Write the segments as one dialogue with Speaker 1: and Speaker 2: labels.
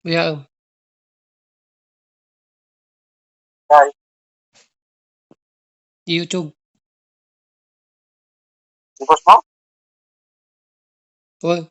Speaker 1: Kuya,
Speaker 2: Ay,
Speaker 1: YouTube.
Speaker 2: ubos mo?
Speaker 1: Uy,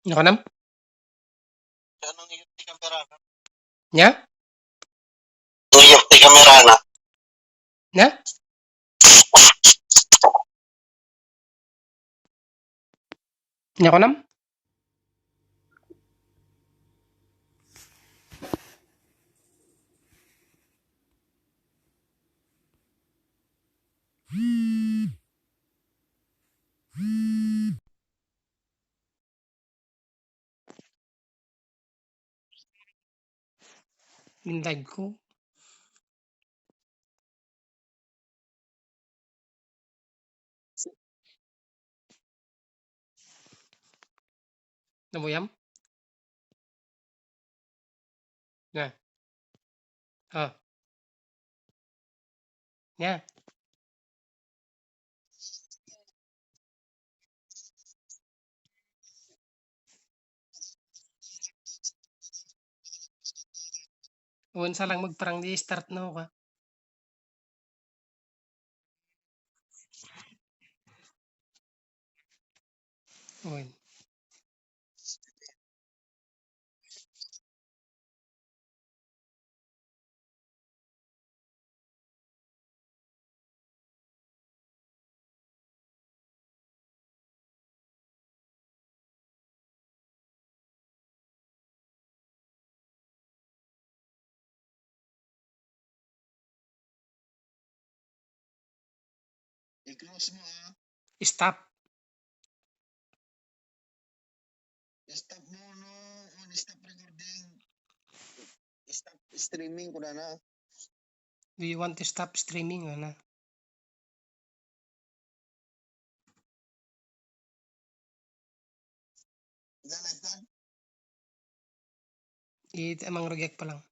Speaker 1: nakanam?
Speaker 2: Anong iyong kamera na?
Speaker 1: Nya?
Speaker 2: Iyong kamera na?
Speaker 1: Nya? Nya kanam? Yung live ko. Nabuyam? Nya? Ah, nya? Uwan sa lang magparang di-start na ako ka. Uwan.
Speaker 2: I-close mo
Speaker 1: Stop.
Speaker 2: Stop mo no. Stop recording. Stop streaming ko na na.
Speaker 1: Do you want to stop streaming o na?
Speaker 2: Live ka?
Speaker 1: Amang reject pa lang.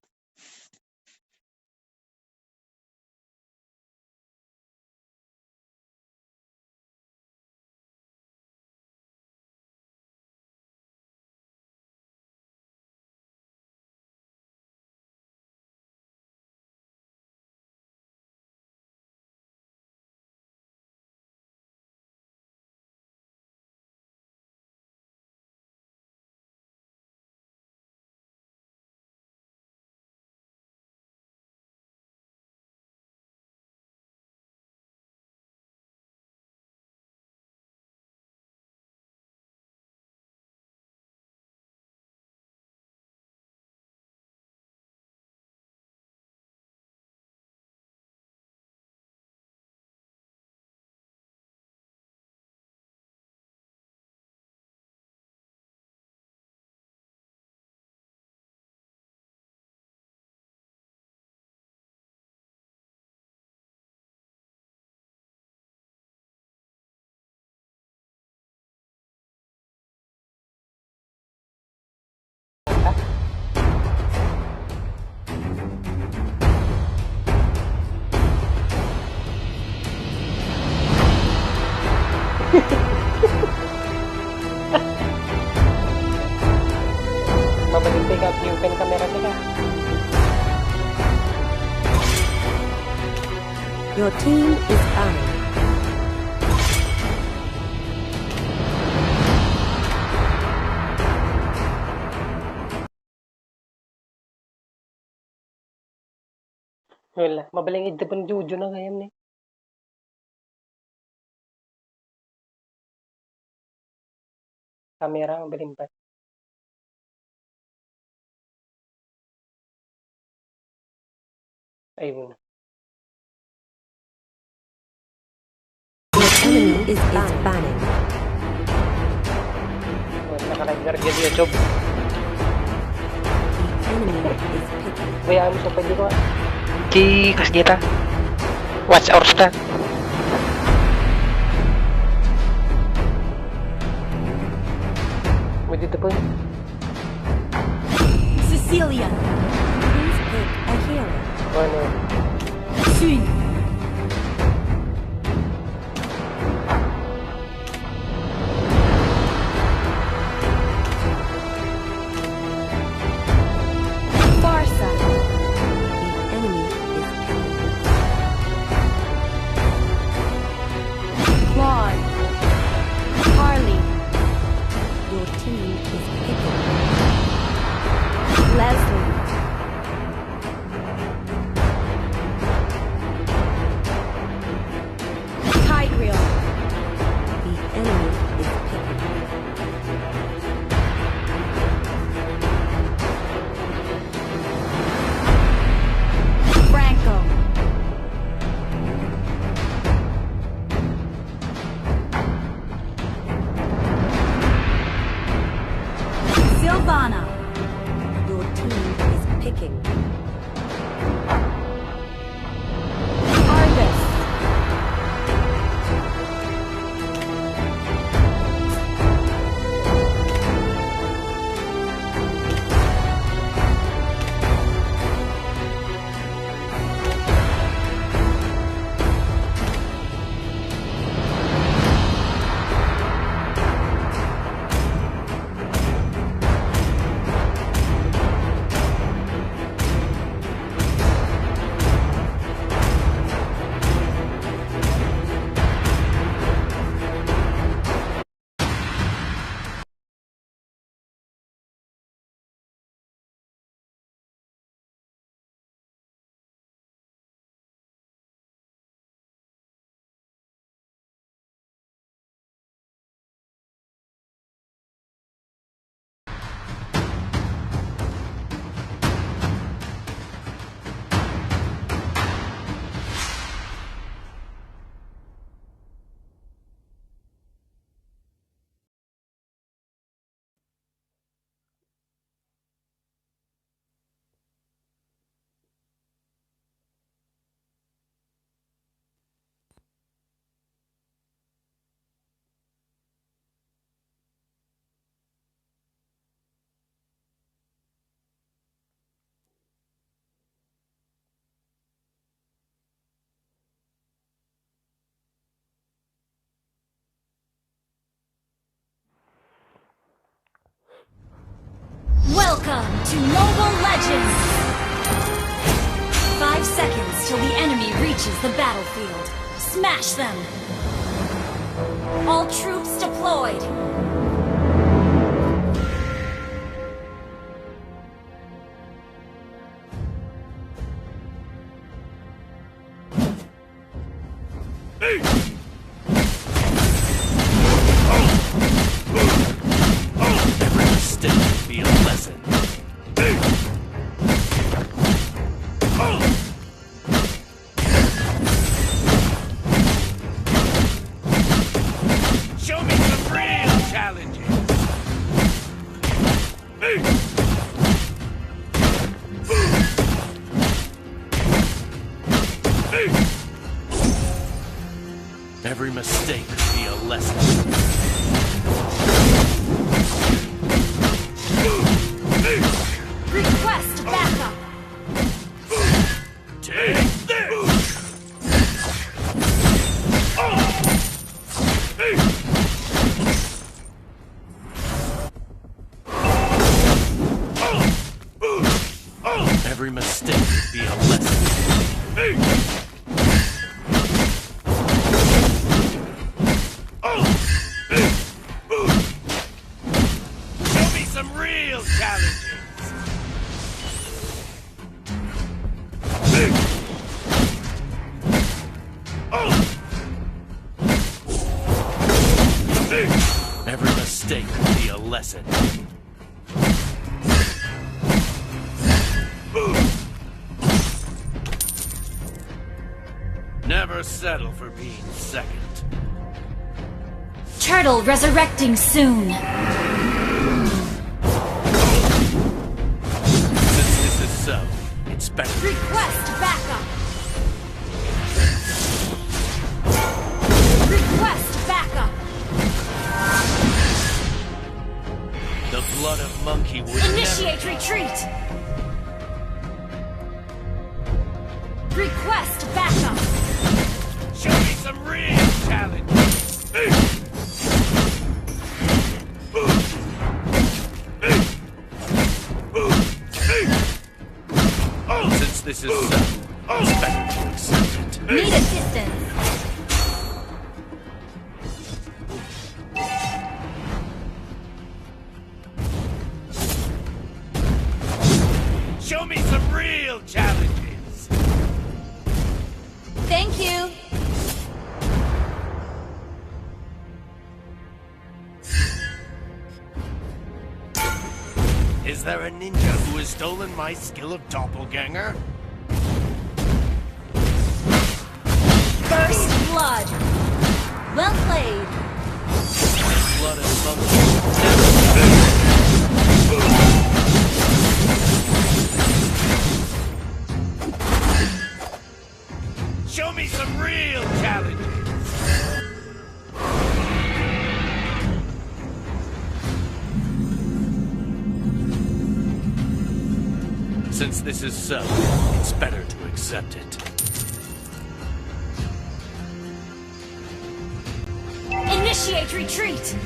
Speaker 3: Your team is banning.
Speaker 1: Wala, mabalingid na pang Jojo na ngayon ni. Kamera, mabaling pa. Ayun.
Speaker 3: Your enemy is banning.
Speaker 1: Wala, nakalagay sa YouTube.
Speaker 3: The enemy is picking.
Speaker 1: Bayaan mo sa pwede ko. Ki, kas kita. Watch hours ta. May dito po.
Speaker 4: Cecilia.
Speaker 3: Please pick a hero.
Speaker 1: Ano?
Speaker 4: Swing.
Speaker 3: Barca. The enemy is picking.
Speaker 4: Claude. Harley.
Speaker 3: Your team is picking. Leslie.
Speaker 4: Tigreal.
Speaker 3: The enemy is picking.
Speaker 4: Franco. Silvana.
Speaker 3: Your team is picking.
Speaker 4: Argus. Welcome to Mobile Legends! 5 seconds till the enemy reaches the battlefield. Smash them! All troops deployed!
Speaker 5: Every mistake will be a lesson. Show me some real challenges. Every mistake will be a lesson.
Speaker 4: Request backup!
Speaker 5: Take this! Every mistake will be a lesson. lesson. Never settle for being second.
Speaker 4: Turtle resurrecting soon.
Speaker 5: Since this is so, it's better.
Speaker 4: Request backup. Request backup.
Speaker 5: The blood of monkey would
Speaker 4: Initiate retreat. Request backup.
Speaker 5: show me some real challenge. Since this is so, it's better to accept it.
Speaker 4: Need assistance.
Speaker 5: Show me some real challenges.
Speaker 4: Thank you.
Speaker 5: Is there a ninja who has stolen my skill of doppelganger?
Speaker 4: First blood. Well played.
Speaker 5: Blood of monkey. Show me some real challenges. Since this is so, it's better to accept it.
Speaker 4: Initiate retreat.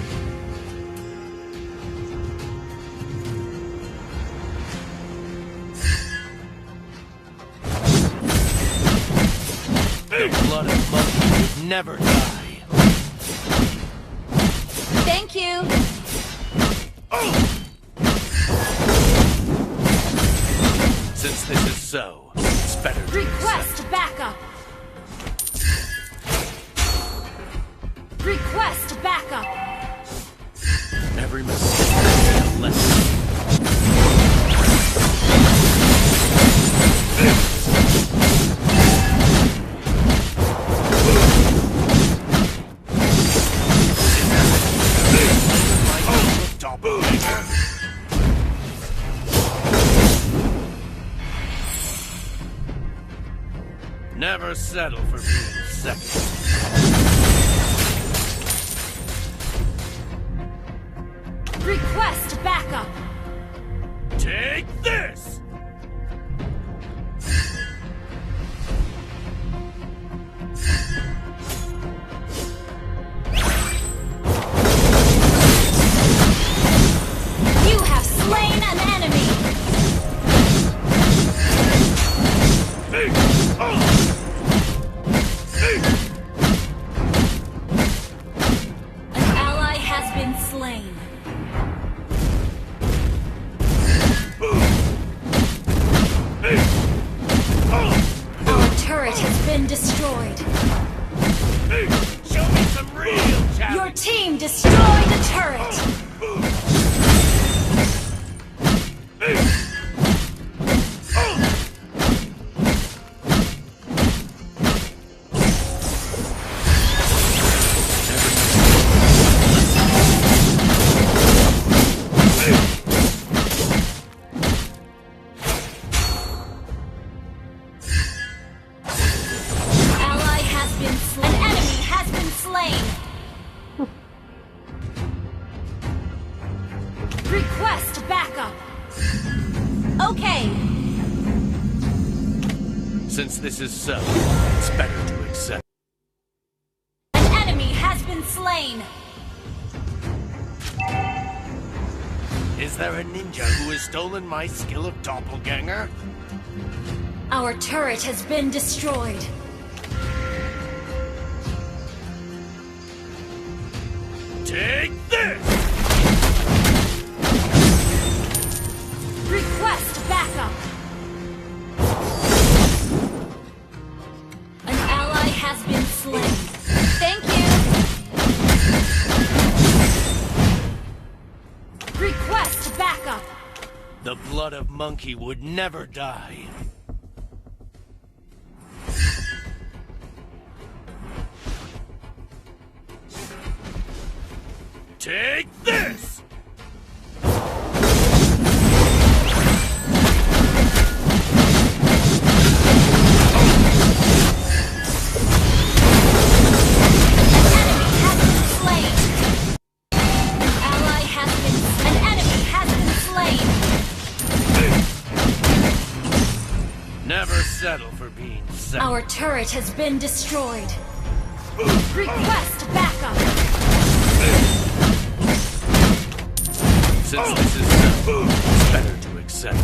Speaker 5: The blood of monkey would never die.
Speaker 4: Thank you.
Speaker 5: Since this is so, it's better to
Speaker 4: Request backup. Request backup.
Speaker 5: accept every mistake is a lesson. Doppelganger. Never settle for being second.
Speaker 4: Request backup.
Speaker 5: Take this!
Speaker 4: You have slain an enemy. An ally has been slain. Our turret has been destroyed.
Speaker 5: Show me some real challenge!
Speaker 4: Your team destroyed a turret. Ally has been slain. An enemy has been slain. Request backup. Okay.
Speaker 5: Since this is so, it's better to accept.
Speaker 4: An enemy has been slain.
Speaker 5: Is there a ninja who has stolen my skill of doppelganger?
Speaker 4: Our turret has been destroyed.
Speaker 5: Take this!
Speaker 4: Request backup. An ally has been slain. Thank you.
Speaker 5: monkey would never die. Take this! Never settle for being second.
Speaker 4: Our turret has been destroyed. Request backup.
Speaker 5: Since this is simple, it's better to accept it.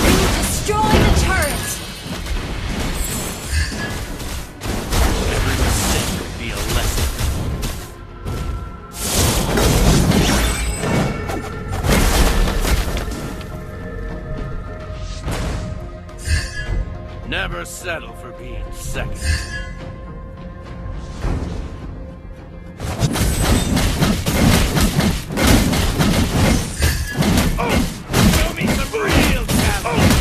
Speaker 4: You destroy the turret.
Speaker 5: Every mistake could be a lesson. Never settle for being second. Show me some real talent!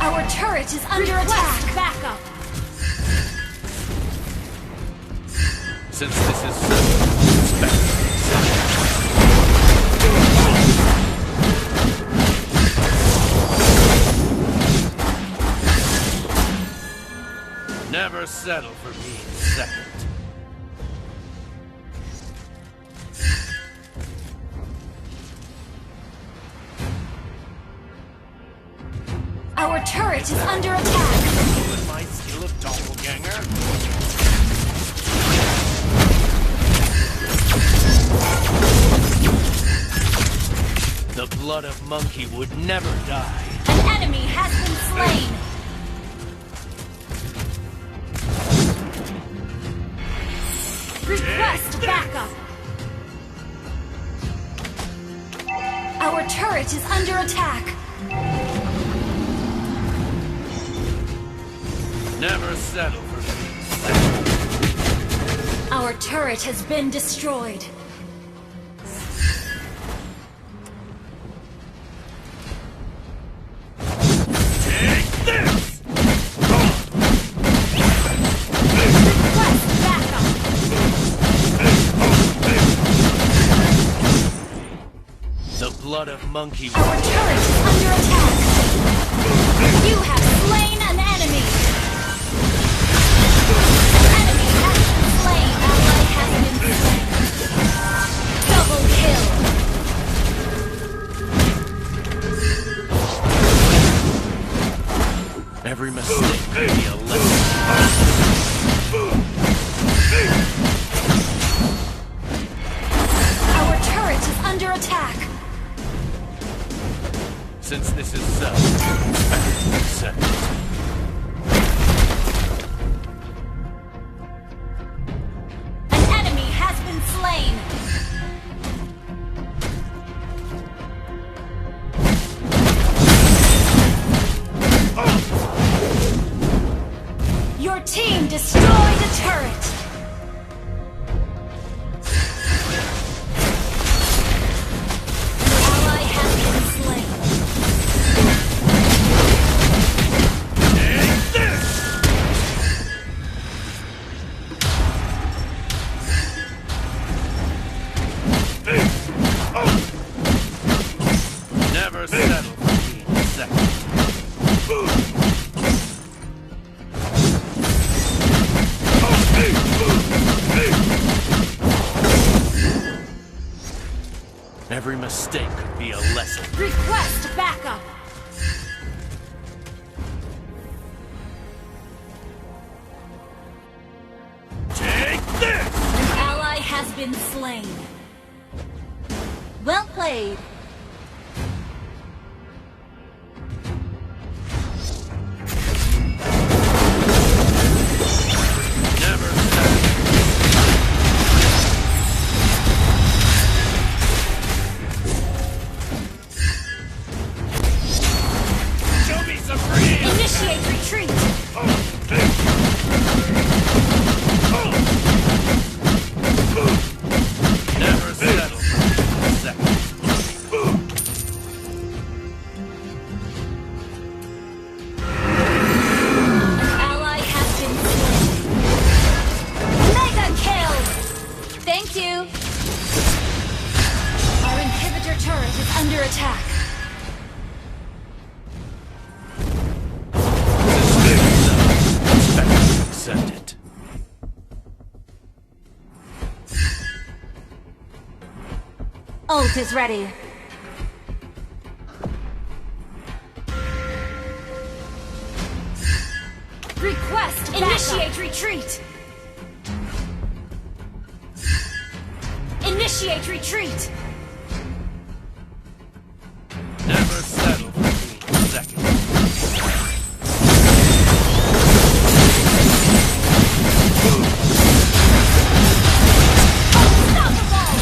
Speaker 4: Our turret is under attack. Backup.
Speaker 5: Since this is simple, it's better to accept it. Never settle for being second.
Speaker 4: Our turret is under attack.
Speaker 5: With my skill of doppelganger. The blood of monkey would never die.
Speaker 4: An enemy has been slain. Request backup. Our turret is under attack.
Speaker 5: Never settle for being second.
Speaker 4: Our turret has been destroyed.
Speaker 5: Take this!
Speaker 4: Request backup.
Speaker 5: The blood of monkey
Speaker 4: Our turret is under attack. You have slain an enemy. Enemy has been slain. Ally has been slain. Double kill.
Speaker 5: Every mistake could be a lesson.
Speaker 4: Our turret is under attack.
Speaker 5: Since this is so, it's better to accept it.
Speaker 4: An enemy has been slain. Your team destroyed a turret. Your ally has been slain.
Speaker 5: Take this! Never settle for being second. Every mistake could be a lesson.
Speaker 4: Request backup.
Speaker 5: Take this!
Speaker 4: An ally has been slain. Well played.
Speaker 5: Never settle. Show me some real.
Speaker 4: Initiate retreat. you. Our inhibitor turret is under attack.
Speaker 5: Better to accept it.
Speaker 4: Ult is ready. Request initiate retreat. Initiate retreat.
Speaker 5: Never settle for being second.
Speaker 4: Unstoppable.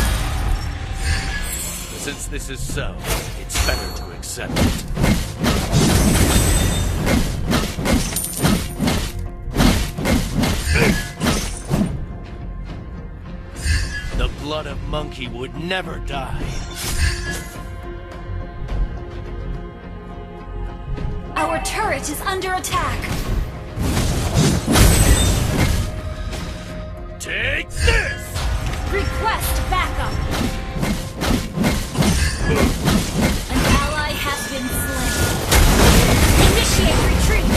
Speaker 5: Since this is so, it's better to accept it. The blood of monkey would never die.
Speaker 4: Our turret is under attack.
Speaker 5: Take this!
Speaker 4: Request backup. An ally has been slain. Initiate retreat.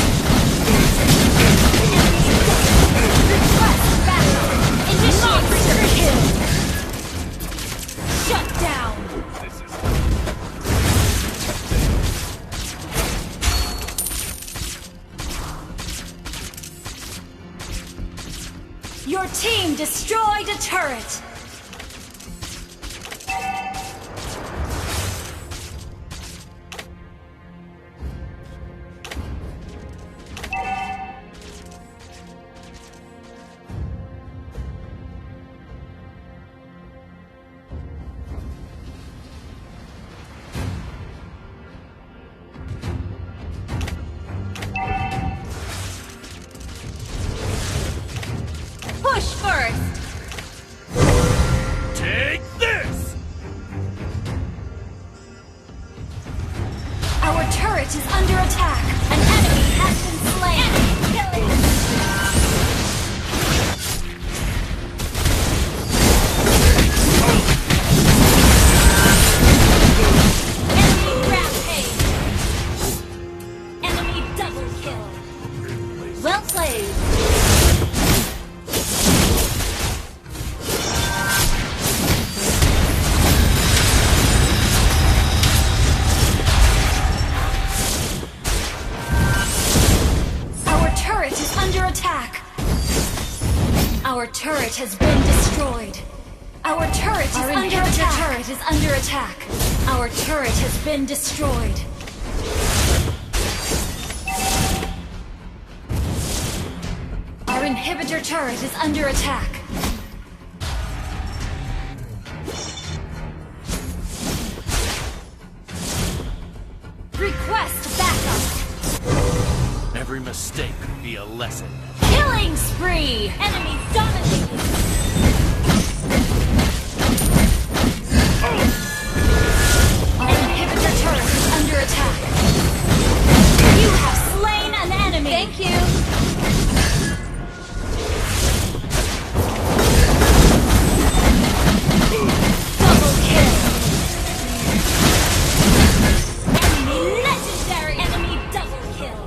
Speaker 4: Request backup. Initiate retreat. Shut down.
Speaker 5: This is
Speaker 4: Your team destroyed a turret. Push first.
Speaker 5: take this!
Speaker 4: Our turret is under attack. An enemy has been slain. Enemy killing. Enemy rampage. Enemy double kill. Well played. Our turret is under attack. Our turret has been destroyed. Our turret is under attack. Our turret is under attack. Our turret has been destroyed. Our inhibitor turret is under attack. Request backup.
Speaker 5: Every mistake could be a lesson.
Speaker 4: Killing spree! Enemy dominated! Our inhibitor turret is under attack. You have slain an enemy! Thank you! Double kill! Enemy legendary! Enemy double kill!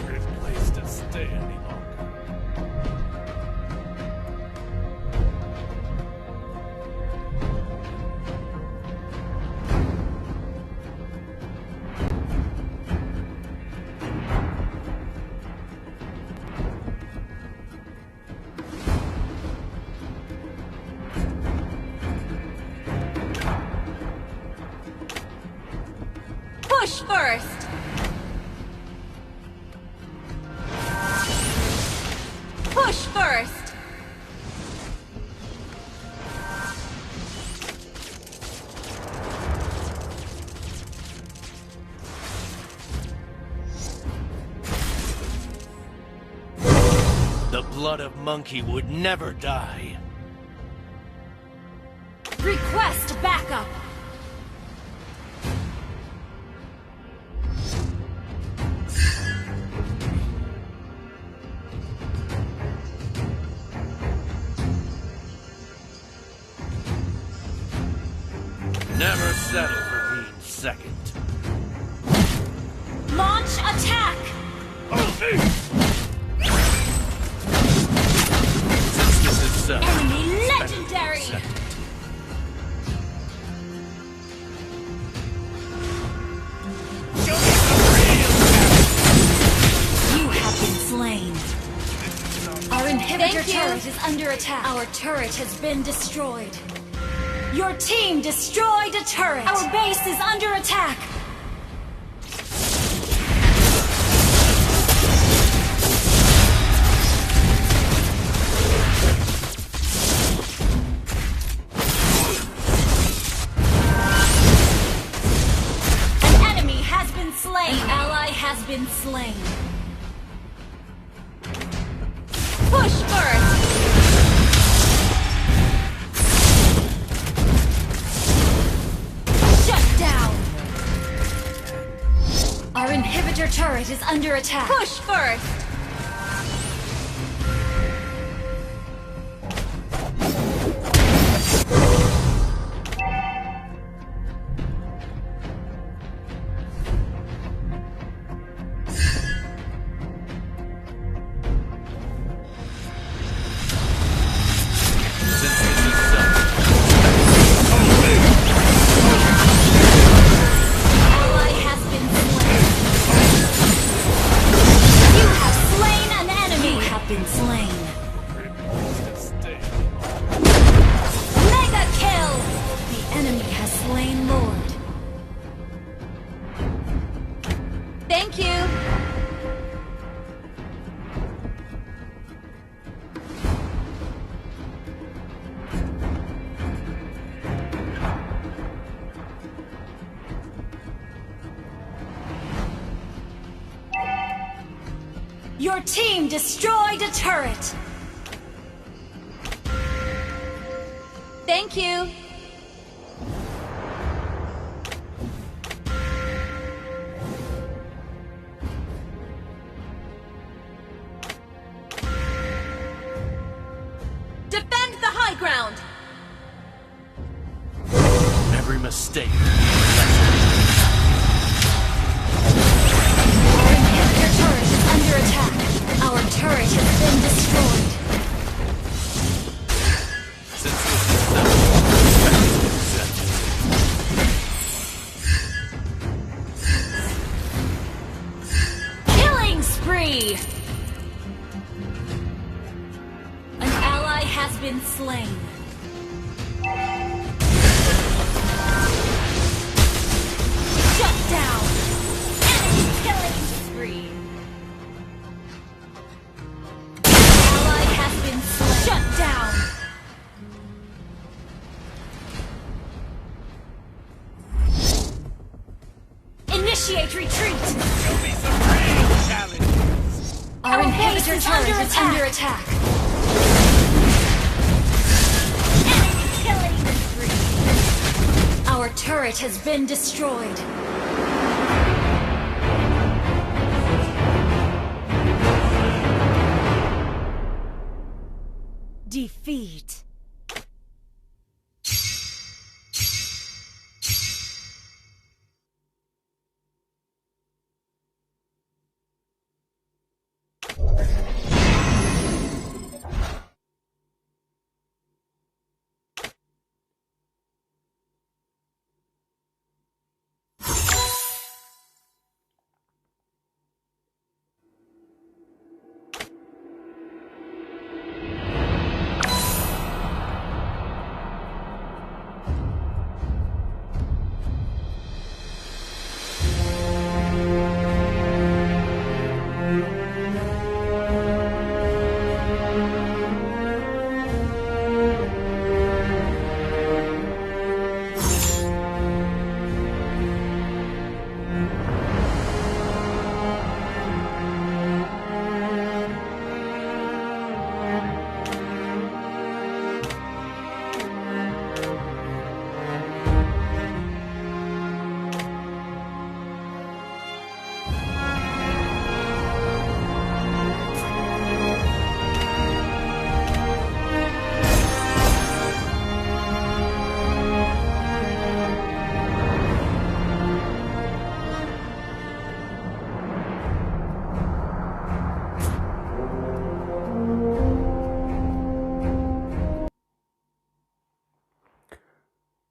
Speaker 5: Great place to stay any longer.
Speaker 4: Push first! Push first!
Speaker 5: The blood of monkey would never die.
Speaker 4: Request backup!
Speaker 5: Never settle for being second.
Speaker 4: Launch attack!
Speaker 5: Since this is so,
Speaker 4: Enemy legendary!
Speaker 5: second.
Speaker 4: You have been slain. Our inhibitor turret is under attack. Our turret has been destroyed. Your team destroyed a turret. Our base is under attack. An enemy has been slain. An ally has been slain. Push first! Shut down! Our inhibitor turret is under attack. Push first!
Speaker 5: Since this is so,
Speaker 4: Ally has been slain. You have slain an enemy. You have been slain. Mega kill! The enemy has slain Lord. Thank you. Your team destroyed a turret. Thank you. Defend the high ground.
Speaker 5: every mistake.
Speaker 4: Our inhibitor turret is under attack. Our turret has been destroyed.
Speaker 5: Since this is
Speaker 4: Killing spree! An ally has been slain. Shut down! Enemy killing spree! Ally has been slain. Shut down! Initiate retreat!
Speaker 5: Show me some real challenge.
Speaker 4: Our inhibitor turret is under attack. Enemy killing spree! Our turret has been destroyed. Defeat.